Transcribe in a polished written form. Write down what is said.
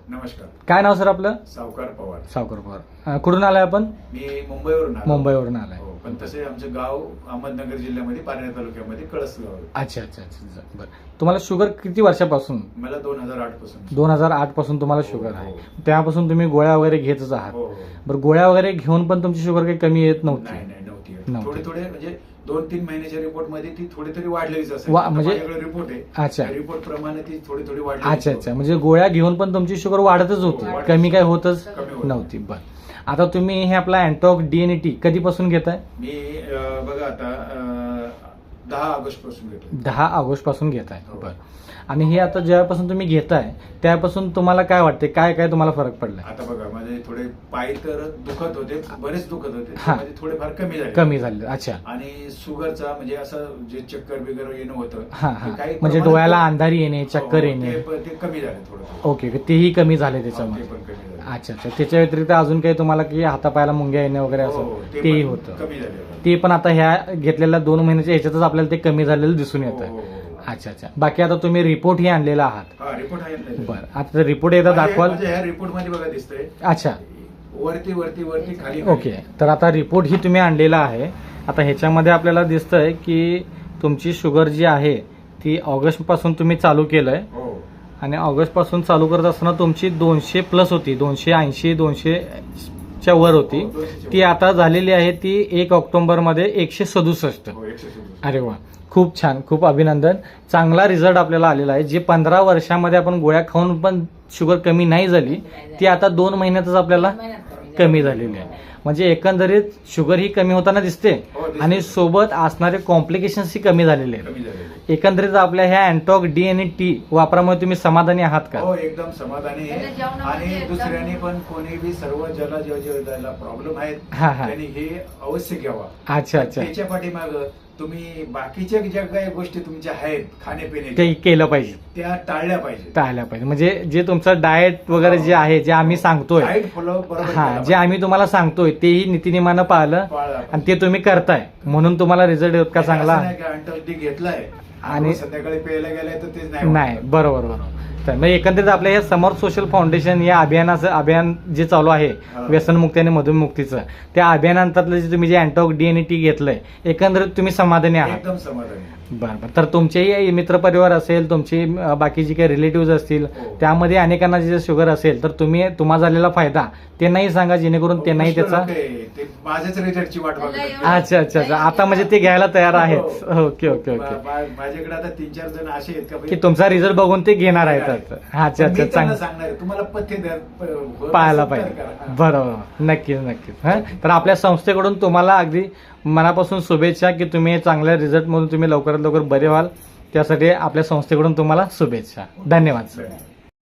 नमस्कार. काय नाव सर आपलं? सावकार पवार. सावकार पवार. कुठून आलाय आपण? मी मुंबईवरून आलो. मुंबईवरून आलाय. हो, पण तसे आमचं गाव अहमदनगर जिल्ह्यामध्ये पारनेर तालुक्यामध्ये कळसगाव. अच्छा अच्छा अच्छा. बरं, तुम्हाला शुगर किती वर्षापासून? मला 2008 पासून. 2008 पासून तुम्हाला शुगर आहे. तेव्हापासून तुम्ही गोळ्या वगैरे घेतच आहात. हो. बरं, गोळ्या वगैरे घेऊन पण तुमची शुगर काही कमी येत नव्हती? नाही नव्हती. थोडे थोडे म्हणजे 2-3 महिन्याच्या रिपोर्ट मध्ये ती थोडी थोडी वाढलेलीच असेल. म्हणजे रिपोर्ट आहे. अच्छा. रिपोर्ट प्रमाणे ती थोडी थोडी वाढली. अच्छा अच्छा. म्हणजे गोळ्या घेऊन पण तुमची शुगर वाढतच होती, कमी काय होतच नव्हती. बरं, आता तुम्ही हे आपला अँटॉक DNT कधीपासून घेताय? मी बघा आता 10 ऑगस्ट पासून घेतो. 10 ऑगस्ट पासून घेताय. बरं, आणि हे आता ज्यापासून तुम्ही घेताय त्यापासून तुम्हाला काय वाटते, काय काय तुम्हाला फरक पडलाय? आता बघा माझे थोडे पाय तर दुखत होते, बरेच दुखत होते, म्हणजे थोडेफार कमी झाले. अच्छा. आणि शुगरचा म्हणजे असं जे चक्कर बिगर येणं होतं, म्हणजे डोळ्याला अंधारी येणे, चक्कर येणे, ते कमी झाले थोडं. ओके, तेही कमी झाले त्याच्यामध्ये. अच्छा अच्छा. त्याच्या व्यतिरिक्त अजून काही तुम्हाला की हातापायाला मुंग्या येणे वगैरे असं तेही होतं? कमी झाले. ते पण आता ह्या घेतलेल्या 2 महिन्याच्या ह्याच्यातच आपल्याला ते कमी झालेलं दिसून येतं. अच्छा अच्छा. बाकी आता तुम्ही रिपोर्ट ही आणलेला आहात? रिपोर्ट आहे. बरं, आता रिपोर्ट एकदा दाखवाल? रिपोर्ट मध्ये बघा दिसतंय. अच्छा. वरती वरती वरती खाली. ओके, तर आता रिपोर्ट ही तुम्ही आणलेला आहे. आता ह्याच्यामध्ये आपल्याला दिसतंय की तुमची शुगर जी आहे ती ऑगस्ट पासून तुम्ही चालू केलंय, आणि ऑगस्ट पासून चालू करत असताना तुमची 200+ होती, 280 200च्या वर होती. ती आता झालेली आहे ती 1 ऑक्टोबर मध्ये 167. अरे वा, खूप छान, खूप अभिनंदन. चांगला रिझल्ट आपल्याला आलेला आहे. जे 15 वर्षामध्ये आपण गोळ्या खाऊन पण शुगर कमी नाही झाली, ती आता 2 महिन्यातच आपल्याला कमी झालेली आहे. म्हणजे एकंदरीत शुगर ही कमी होताना दिसते, आणि सोबत असणारे कॉम्प्लिकेशन्स ही कमी झालेले आहेत. एकंदरीत आपल्या ह्या अँटॉक DNT वापरामुळे तुम्ही समाधानी आहात का? हो, एकदम समाधानी आहे. आणि दुसऱ्याने पण कोणी बी सर्व ज्याला प्रॉब्लेम आहेत त्यांनी हे अवश्य घ्यावा. अच्छा अच्छा. त्याच्या पाठीमाग तुम्ही बाकीच्या ज्या काही गोष्टी तुमच्या आहेत खाण्यापिण्याच्या, ते केलं पाहिजे, त्या टाळल्या पाहिजे. म्हणजे जे तुमचं डाएट वगैरे जे आहे, जे आम्ही सांगतोय, जे आम्ही तुम्हाला सांगतोय तेही नीतिनियमानं पाळलं, आणि ते तुम्ही करताय म्हणून तुम्हाला रिझल्ट इतका चांगला घेतलाय आणि संध्याकाळी प्यायला गेलाय तर ते नाही. बरोबर. तर एकंदरीत आपल्या हे समर सोशल फाउंडेशन या अभियान जे चालू आहे व्यसनमुक्ती आणि मधुमेहमुक्तीचं, त्या अभियानांतर्गत जे तुम्ही जे अँटॉक DNT घेतलंय, एकंदरीत तुम्ही समाधानी आहात? एकदम समाधानी. बरं. तर तुमचेही मित्रपरिवार असेल, तुमची बाकी जी काही रिलेटिव्ह असतील, त्यामध्ये अनेकांना जे शुगर असेल, तर तुम्हाला झालेला फायदा त्यांनाही सांगा, जेणेकरून त्यांनाही त्याचा माझ्याच रिझल्टची वाट बघतात. अच्छा अच्छा अच्छा. आता म्हणजे ते घ्यायला तयार आहेत. Okay okay okay. माझ्याकडे आता 3-4 जण असे आहेत की तुमचा रिझल्ट बघून ते घेणार आहेत. अच्छा अच्छा. चांगलं सांगणार तुम्हाला पथ्य पाहायला पाहिजे. बरोबर, नक्कीच नक्कीच. तर आपल्या संस्थेकडून तुम्हाला अगदी मनापासून शुभेच्छा की तुम्ही चांगल्या रिझल्ट मधून तुम्ही लवकरात लवकर बरे व्हाल. त्यासाठी आपल्या संस्थेकडून तुम्हाला शुभेच्छा. धन्यवाद सर.